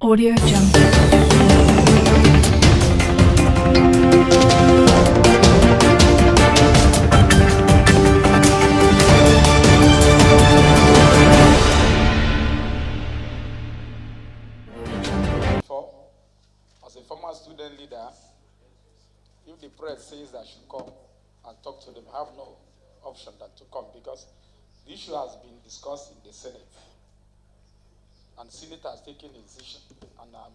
Audio Jungle. As a former student leader, if the press says I should come and talk to them, I have no option than to come because the issue has been discussed in the Senate. And the Senate has taken a decision, and I'm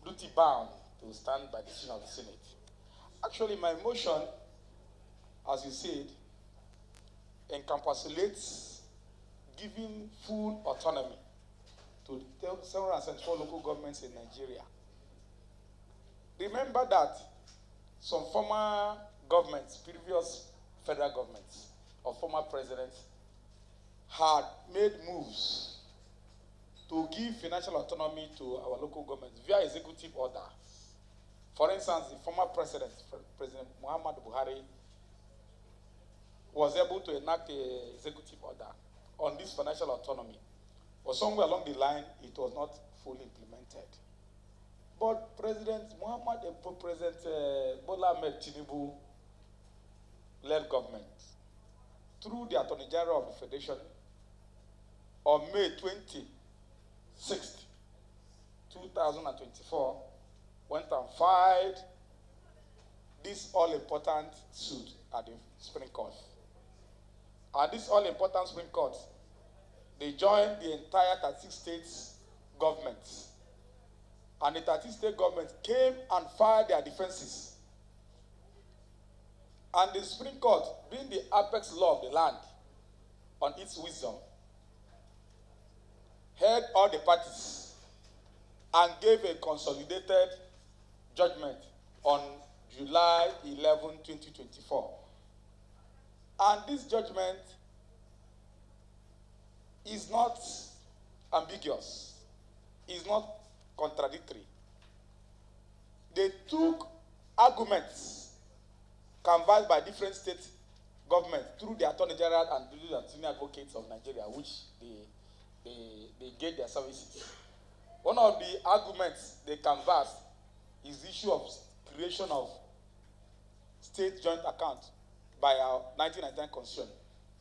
duty bound to stand by the decision of the Senate. Actually, my motion, as you said, encapsulates giving full autonomy to 774 local governments in Nigeria. Remember that some former governments, previous federal governments, or former presidents, had made moves to give financial autonomy to our local governments via executive order. For instance, the former president, President Muhammad Buhari, was able to enact an executive order on this financial autonomy. But somewhere along the line, it was not fully implemented. But President Bola Ahmed Tinubu led government, through the Attorney General of the Federation, on May 26th, 2024, went and filed this all-important suit at the Supreme Court. And this all-important Supreme Court, they joined the entire 36 states governments. And the 36 state governments came and filed their defenses. And the Supreme Court, being the apex law of the land, on its wisdom, heard all the parties and gave a consolidated judgment on July 11, 2024. And this judgment is not ambiguous, is not contradictory. They took arguments canvassed by different state governments through the Attorney General and through the senior advocates of Nigeria, which they gave their services. One of the arguments they canvassed is the issue of creation of state joint account by our 1999 Constitution,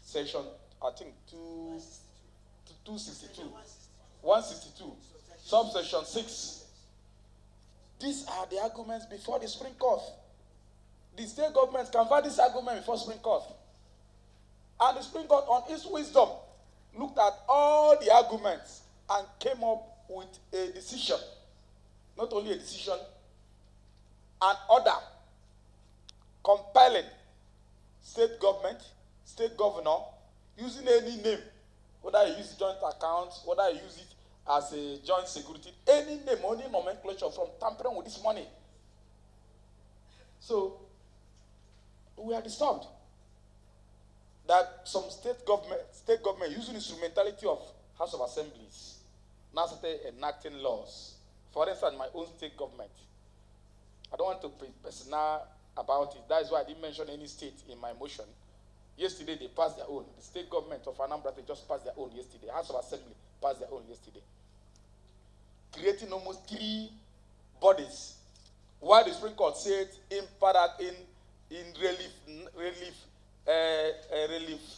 section, I think, 262, 162, subsection 6. These are the arguments before the Supreme Court. The state governments canvassed this argument before the Supreme Court. And the Supreme Court, on its wisdom, looked at all the arguments and came up with a decision. Not only a decision, an order compelling state government, state governor, using any name, whether you use joint account, whether you use it as a joint security, any name, only nomenclature, from tampering with this money. So, we are disturbed that some state government using instrumentality of House of Assemblies now started enacting laws. For instance, my own state government. I don't want to be personal about it. That is why I didn't mention any state in my motion. Yesterday, they passed their own. The state government of Anambra, they just passed their own yesterday. House of Assembly passed their own yesterday. Creating almost 3 bodies. While the Supreme Court said in relief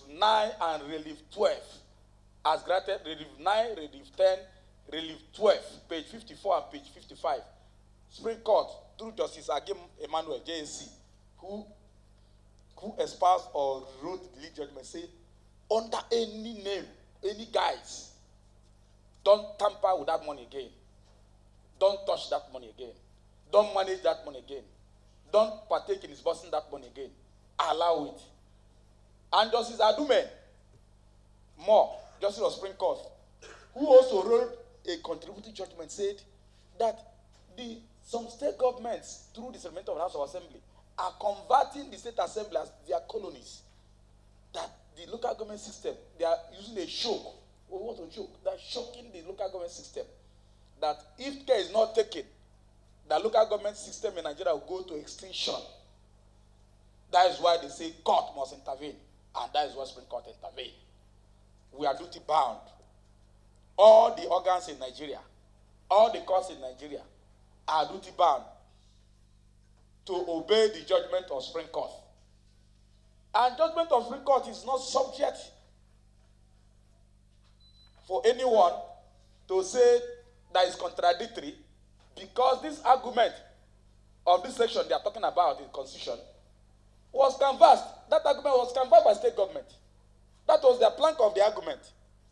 9 and relief 12, as granted relief 9, relief 10, relief 12, page 54 and page 55. Supreme Court, through Justice Agim Emmanuel, JSC, who espoused or wrote the lead judgment, say, under any name, any guise, don't tamper with that money again. Don't touch that money again. Don't manage that money again. Don't partake in disbursing that money again. Allow it. And Justice Adume, more, Justice of Supreme Court, who also wrote a contributing judgment, said that some state governments, through the settlement of the House of Assembly, are converting the state assembly as their colonies. That the local government system, they are using a joke. What a joke. They're shocking the local government system. That if care is not taken, the local government system in Nigeria will go to extinction. That is why they say court must intervene. And that is why Supreme Court intervene. We are duty bound all the organs in Nigeria, all the courts in Nigeria are duty bound to obey the judgment of Supreme Court. And judgment of Supreme Court is not subject for anyone to say that is contradictory, because this argument of this section they are talking about in Constitution was canvassed. That argument was canvassed by state government. That was their plank of the argument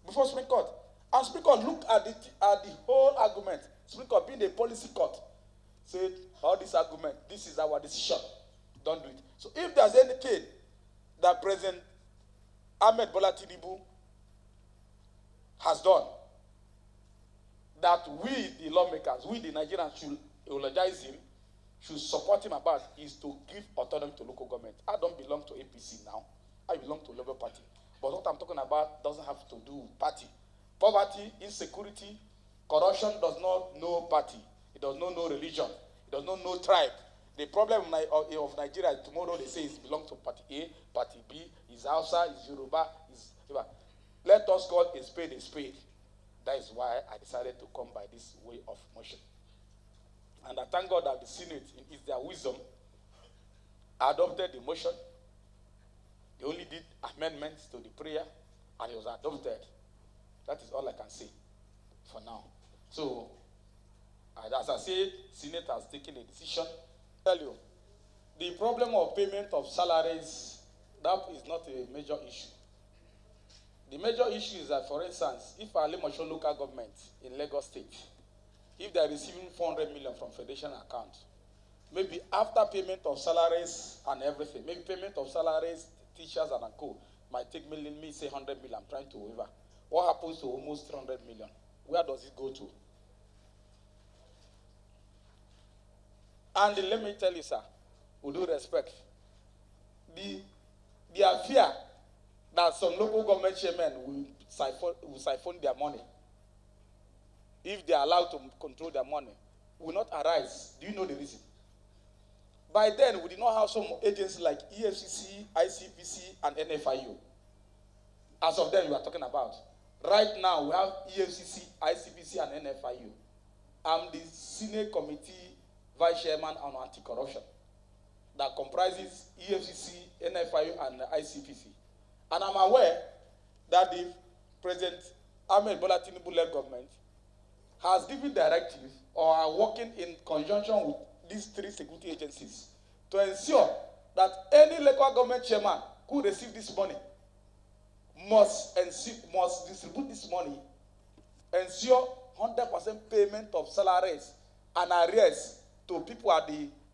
before Supreme Court. And Supreme Court looked at the whole argument. Supreme Court, being a policy court, said, all this argument, this is our decision. Don't do it. So if there's anything that President Ahmed Bola Tinubu has done that we, the lawmakers, we, the Nigerians, should eulogize him, should support him about, is to give autonomy to local government. I don't belong to APC now. I belong to Labour Party. But what I'm talking about doesn't have to do with party. Poverty, insecurity, corruption does not know party. It does not know religion. It does not know tribe. The problem of Nigeria tomorrow, they say it belongs to party A, party B, is Hausa, is Yoruba, is... Let us call a spade a spade. That is why I decided to come by this way of motion. And I thank God that the Senate, in their wisdom, adopted the motion. They only did amendments to the prayer, and it was adopted. That is all I can say for now. So, as I said, Senate has taken a decision. I tell you, the problem of payment of salaries, that is not a major issue. The major issue is that, for instance, if Alimosho local government in Lagos State, if they are receiving 400 million from Federation account, maybe after payment of salaries and everything, maybe payment of salaries, teachers and co, might take me say 100 million, I'm trying to waiver. What happens to almost 300 million? Where does it go to? And let me tell you, sir, with due respect, the fear that some local government chairmen will siphon their money, if they are allowed to control their money, will not arise. Do you know the reason? By then, we did not have some agencies like EFCC, ICPC, and NFIU. As of then, we are talking about. Right now, we have EFCC, ICPC, and NFIU. I'm the Senate Committee Vice Chairman on Anti-Corruption that comprises EFCC, NFIU, and ICPC. And I'm aware that the President Ahmed Bola Tinubu-led government has given directive or are working in conjunction with these three security agencies to ensure that any local government chairman who receives this money must distribute this money, ensure 100% payment of salaries and arrears to people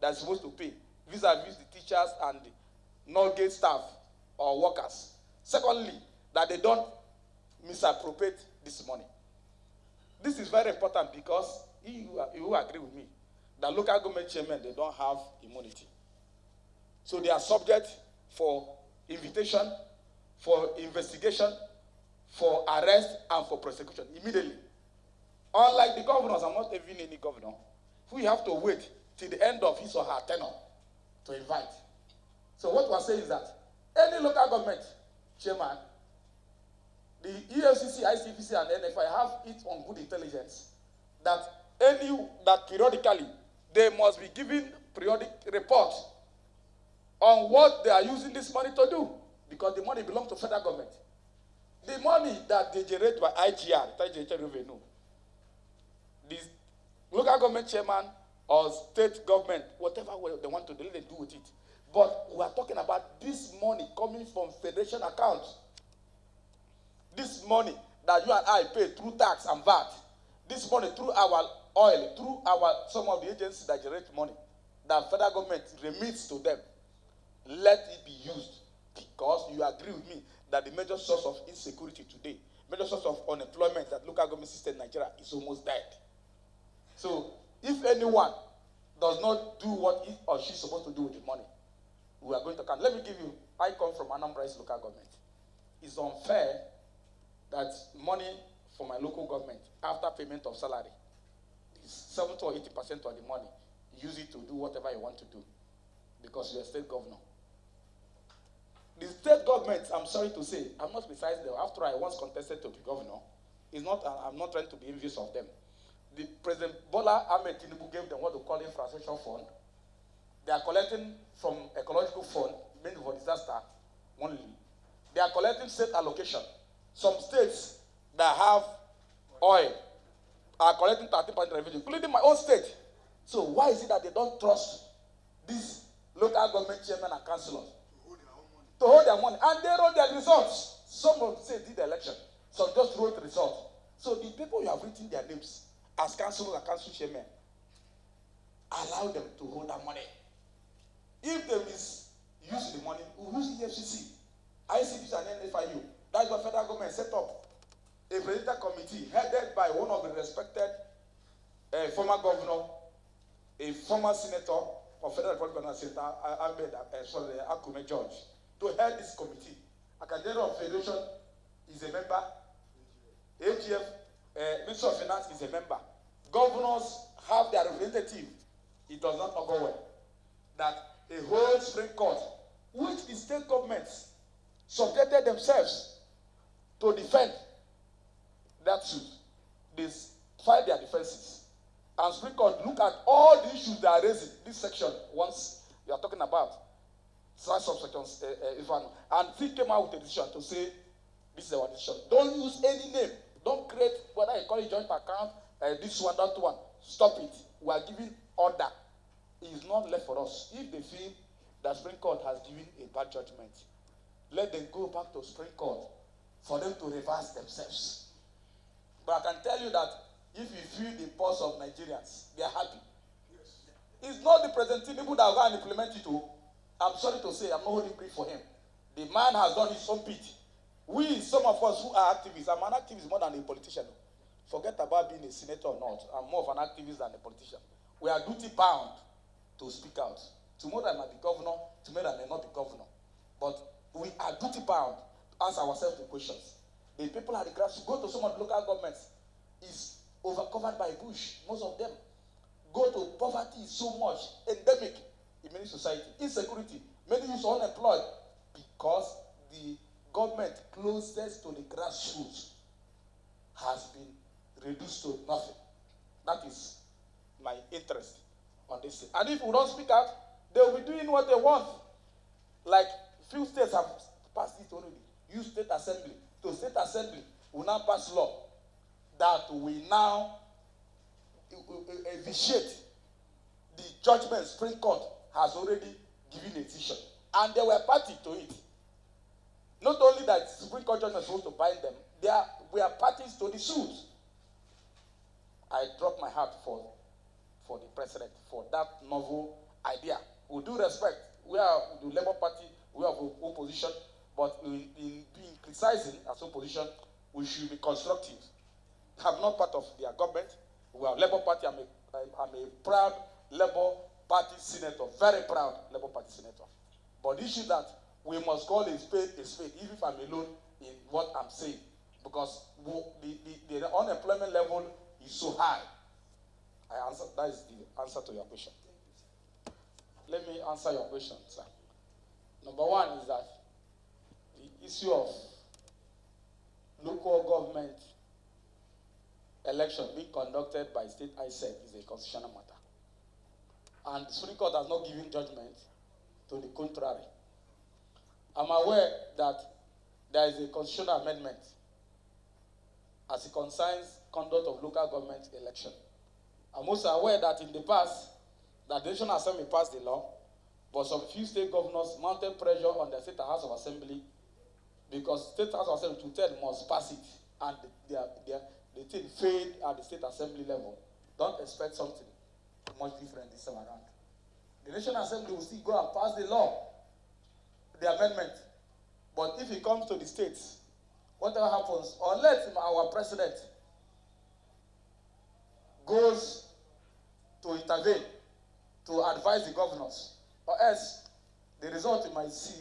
that are supposed to pay, vis-a-vis the teachers and the non-gate staff or workers. Secondly, that they don't misappropriate this money. This is very important because you agree with me that local government chairmen, they don't have immunity. So they are subject for invitation, for investigation, for arrest, and for prosecution immediately. Unlike the governors, I'm not even any governor, we have to wait till the end of his or her tenure to invite. So what we're saying is that any local government chairman, the EFCC, ICPC, and NFI have it on good intelligence that periodically they must be given periodic reports on what they are using this money to do, because the money belongs to federal government. The money that they generate by IGR, Intelligence Revenue, the local government chairman or state government, whatever way they want to do, they do with it. But we are talking about this money coming from federation accounts. This money that you and I pay through tax and VAT, this money through our oil, through some of the agencies that generate money, that federal government remits to them, let it be used. Because you agree with me that the major source of insecurity today, major source of unemployment that local government system in Nigeria is almost dead. So if anyone does not do what he or she is supposed to do with the money, we are going to count. Let me give you, I come from Anambra local government. It's unfair that money for my local government, after payment of salary, is 70 or 80% of the money. Use it to do whatever you want to do, because you're a state governor. The state government, I'm sorry to say, I'm not precise there. After I once contested to be governor, It's not. I'm not trying to be envious of them. The President Bola Ahmed Tinubu gave them what they call infrastructure fund. They are collecting from ecological fund, mainly for disaster only. They are collecting state allocation. Some states that have oil are collecting 30% revenue, including my own state. So why is it that they don't trust these local government chairmen and councillors to hold their money? And they wrote their results. Some of them say did the election. Some just wrote the results. So the people you have written their names as councillors and council chairmen, allow them to hold that money. If they misuse the money, we'll use the FCC, ICPs and NFIU. That's what federal government set up a presidential committee headed by one of the respected former governor, a former senator of Federal Republic of Senator Akume George, to head this committee. Academy of Federation is a member. AGF, Minister of Finance is a member. Governors have their representative. It does not go well. That a whole Supreme Court, which the state governments subjected themselves to defend that suit, they filed their defenses. And Supreme Court look at all the issues they are raising. This section, once you are talking about, subsections, and he came out with a decision to say, this is our decision. Don't use any name. Don't create whether you call it joint account, this one, that one. Stop it. We are giving order. It is not left for us. If they feel that Supreme Court has given a bad judgment, let them go back to Supreme Court for them to reverse themselves. But I can tell you that if you feel the pulse of Nigerians, they are happy. It's not the President Tinubu that will go and implement it. I'm sorry to say, I'm not holding grief for him. The man has done his own bit. We, some of us who are activists, I'm an activist more than a politician. Forget about being a senator or not. I'm more of an activist than a politician. We are duty bound to speak out. Tomorrow I might be governor, tomorrow I may not be governor. But we are duty bound to ask ourselves the questions. The people at the grassroots, go to some of the local governments, is overcovered by bush, most of them. Go to poverty is so much endemic in many society. Insecurity, many youths are unemployed because the government closest to the grassroots has been reduced to nothing. That is my interest on this thing. And if we don't speak out, they will be doing what they want. Like few states have passed it already. Use state assembly. To state assembly will now pass law that will now vitiate the judgment Supreme Court has already given a decision. And they were party to it. Not only that Supreme Court judgment is supposed to bind them, we are parties to the suit. I drop my heart for the president for that novel idea. With due respect, we are the Labour Party, we have opposition, but in being criticizing as opposition, we should be constructive. I'm not part of their government. We are Labour Party. I'm a proud Labour Party senator, very proud Labour Party senator. But the issue that we must call a spade, even if I'm alone in what I'm saying, because the unemployment level is so high. That is the answer to your question. Let me answer your question, sir. Number one is that the issue of local government election being conducted by state ISEC is a constitutional matter. And the Supreme Court has not given judgment to the contrary. I'm aware that there is a constitutional amendment as it concerns conduct of local government election. I'm also aware that in the past, the National Assembly passed the law, but some few state governors mounted pressure on the State House of Assembly because State House of Assembly must pass it, and the thing failed at the State Assembly level. Don't expect something much different this time around. The National Assembly will still go and pass the law, the amendment. But if it comes to the states, whatever happens, unless our president goes to intervene, to advise the governors, or else the result you might see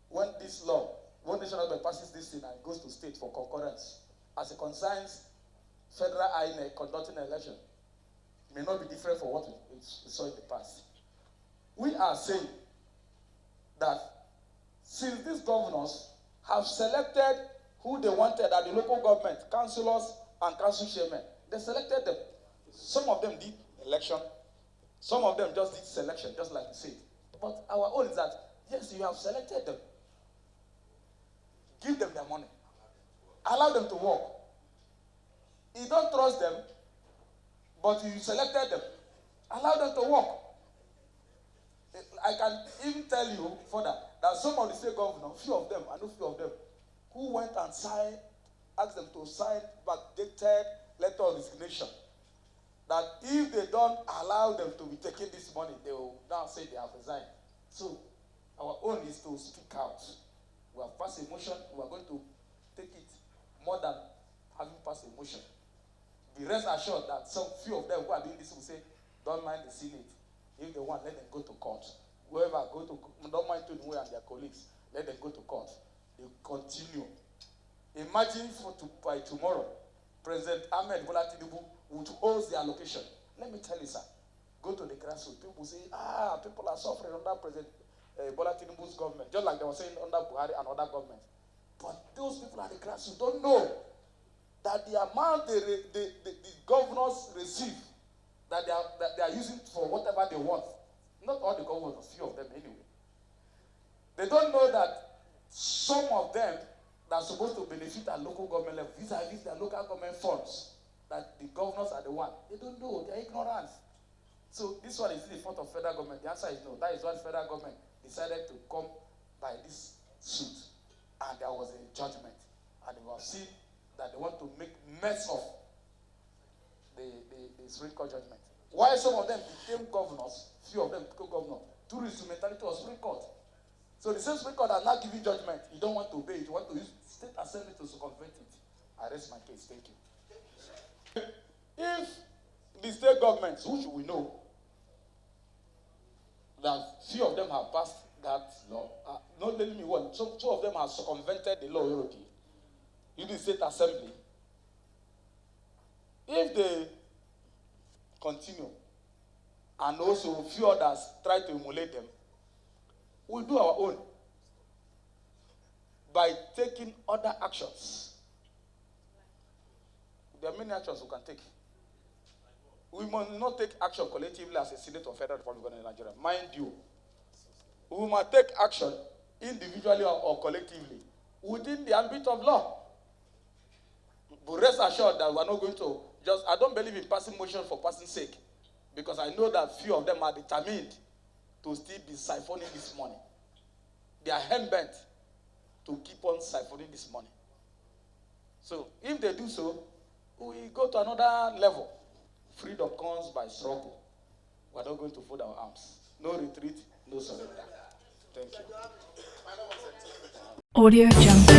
when this law, when the national government passes this thing and goes to state for concurrence, as it concerns federal INEC conducting an election, may not be different from what we saw in the past. We are saying that since these governors have selected who they wanted at the local government, councillors and council chairmen. They selected them. Some of them did election. Some of them just did selection, just like you said. But our own is that, yes, you have selected them. Give them their money. Allow them to work. You don't trust them, but you selected them. Allow them to work. I can even tell you further that some of the state governors, few of them, I know few of them, who went and signed, asked them to sign backdated letter of resignation. That if they don't allow them to be taking this money, they will now say they have resigned. So our own is to speak out. We have passed a motion, we are going to take it more than having passed a motion. Be rest assured that some few of them who are doing this will say, don't mind the Senate. If they want, let them go to court. Whoever go to, don't mind Tony and their colleagues, let them go to court. They continue. Imagine by tomorrow, President Ahmed Bola Tinubu would host the allocation. Let me tell you, sir, go to the grassroots. People say, people are suffering under President Bola Tinubu's government, just like they were saying under Buhari and other governments. But those people at the grassroots don't know that the amount the governors receive, that they are using for whatever they want. Not all the governors, a few of them anyway. They don't know that some of them that are supposed to benefit at local government level, vis-a-vis their local government funds, that the governors are the one. They don't know, they are ignorant. So this one is the fault of federal government. The answer is no. That is why the federal government decided to come by this suit. And there was a judgment. And they have seen that they want to make mess of the Supreme Court judgment. Why some of them became governors, few of them became governors, through instrumentality of Supreme Court. So the same Supreme Court has not given judgment. You don't want to obey it. You want to use state assembly to circumvent it. I rest my case. Thank you. If the state governments, who should we know, that few of them have passed that law, not letting me one, two of them have circumvented the law already. You the state assembly. If they continue, and also a few others try to emulate them, we'll do our own by taking other actions. There are many actions we can take. We must not take action collectively as a Senate of Federal Republic of Nigeria. Mind you, we must take action individually or collectively within the ambit of law. But rest assured that we are not going to I don't believe in passing motion for passing sake, because I know that few of them are determined to still be siphoning this money. They are hell-bent to keep on siphoning this money. So if they do so, we go to another level. Freedom comes by struggle. We are not going to fold our arms. No retreat, no surrender. Thank you. Audio Jungle.